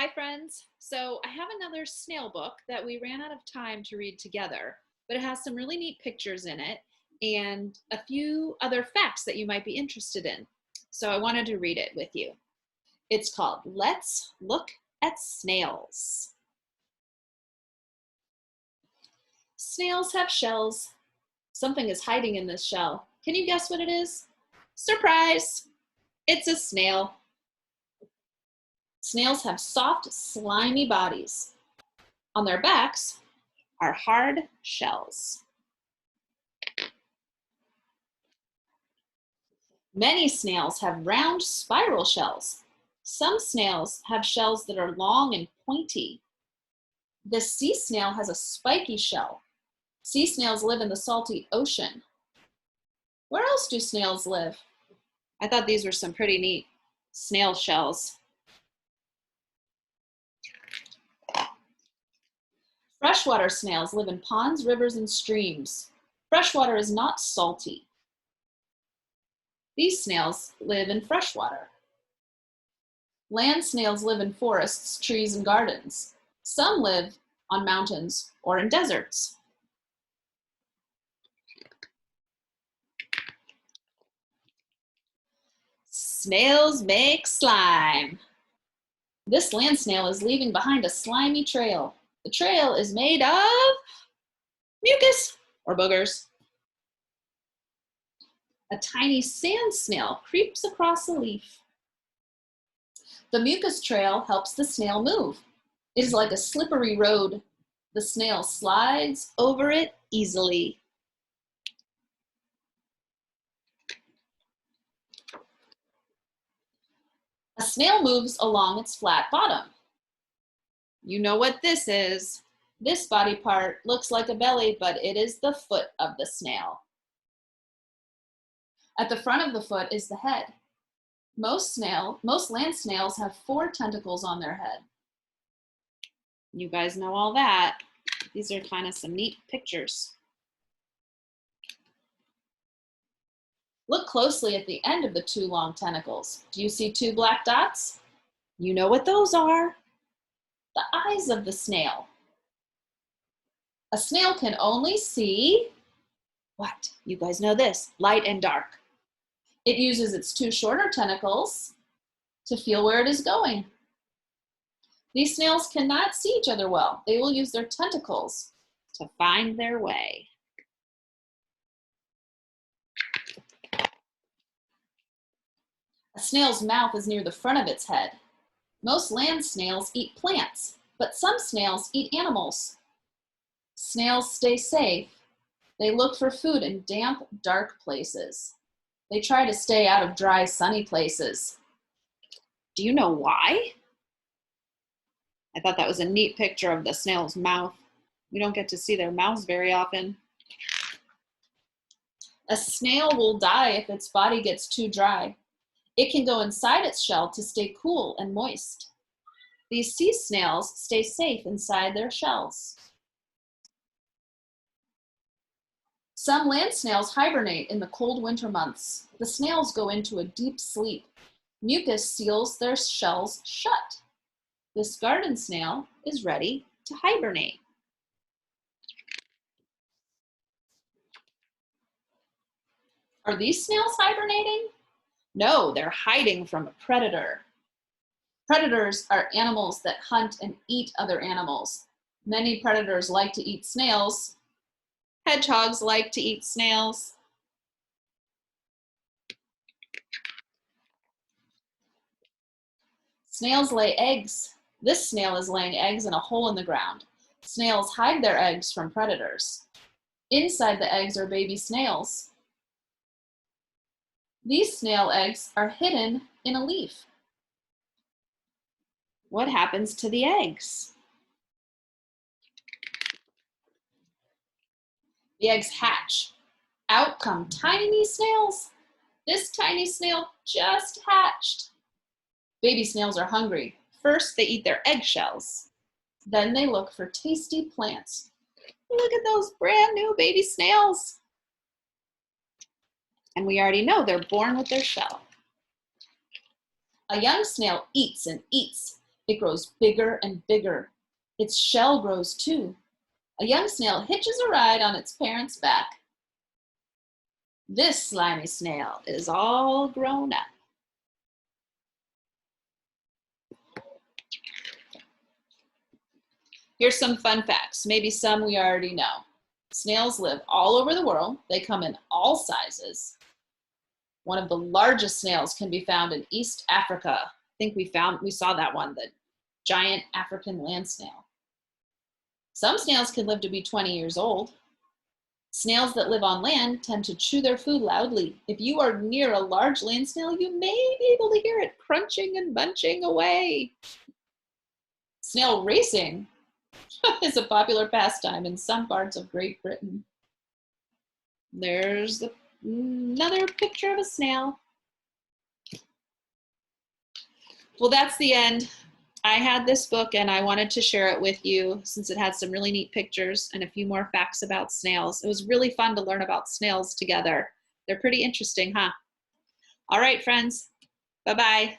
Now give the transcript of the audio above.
Hi friends. So I have another snail book that we ran out of time to read together, but it has some really neat pictures in it and a few other facts that you might be interested in. So I wanted to read it with you. It's called Let's Look at Snails. Snails have shells. Something is hiding in this shell. Can you guess what it is? Surprise! It's a snail. Snails have soft, slimy bodies. On their backs are hard shells. Many snails have round spiral shells. Some snails have shells that are long and pointy. The sea snail has a spiky shell. Sea snails live in the salty ocean. Where else do snails live? I thought these were some pretty neat snail shells. Freshwater snails live in ponds, rivers, and streams. Freshwater is not salty. These snails live in freshwater. Land snails live in forests, trees, and gardens. Some live on mountains or in deserts. Snails make slime. This land snail is leaving behind a slimy trail. The trail is made of mucus or boogers. A tiny sand snail creeps across a leaf. The mucus trail helps the snail move. It is like a slippery road. The snail slides over it easily. A snail moves along its flat bottom. You know what this is. This body part looks like a belly, but it is the foot of the snail. At the front of the foot is the head. Most land snails have 4 tentacles on their head. You guys know all that. These are kind of some neat pictures. Look closely at the end of the 2 long tentacles. Do you see 2 black dots? You know what those are. The eyes of the snail. A snail can only see what? You guys know this, light and dark. It uses its 2 shorter tentacles to feel where it is going. These snails cannot see each other well. They will use their tentacles to find their way. A snail's mouth is near the front of its head. Most land snails eat plants, but some snails eat animals. Snails stay safe. They look for food in damp, dark places. They try to stay out of dry, sunny places. Do you know why? I thought that was a neat picture of the snail's mouth. We don't get to see their mouths very often. A snail will die if its body gets too dry. It can go inside its shell to stay cool and moist. These sea snails stay safe inside their shells. Some land snails hibernate in the cold winter months. The snails go into a deep sleep. Mucus seals their shells shut. This garden snail is ready to hibernate. Are these snails hibernating? No, they're hiding from a predator. Predators are animals that hunt and eat other animals. Many predators like to eat snails. Hedgehogs like to eat snails. Snails lay eggs. This snail is laying eggs in a hole in the ground. Snails hide their eggs from predators. Inside the eggs are baby snails. These snail eggs are hidden in a leaf. What happens to the eggs? The eggs hatch. Out come tiny snails. This tiny snail just hatched. Baby snails are hungry. First, they eat their eggshells. Then they look for tasty plants. Look at those brand new baby snails. And we already know they're born with their shell. A young snail eats and eats. It grows bigger and bigger. Its shell grows too. A young snail hitches a ride on its parent's back. This slimy snail is all grown up. Here's some fun facts, maybe some we already know. Snails live all over the world. They come in all sizes. One of the largest snails can be found in East Africa. I think we saw that one, the giant African land snail. Some snails can live to be 20 years old. Snails that live on land tend to chew their food loudly. If you are near a large land snail, you may be able to hear it crunching and munching away. Snail racing is a popular pastime in some parts of Great Britain. There's another picture of a snail. Well, that's the end. I had this book and I wanted to share it with you since it had some really neat pictures and a few more facts about snails. It was really fun to learn about snails together. They're pretty interesting, huh? All right, friends. Bye-bye.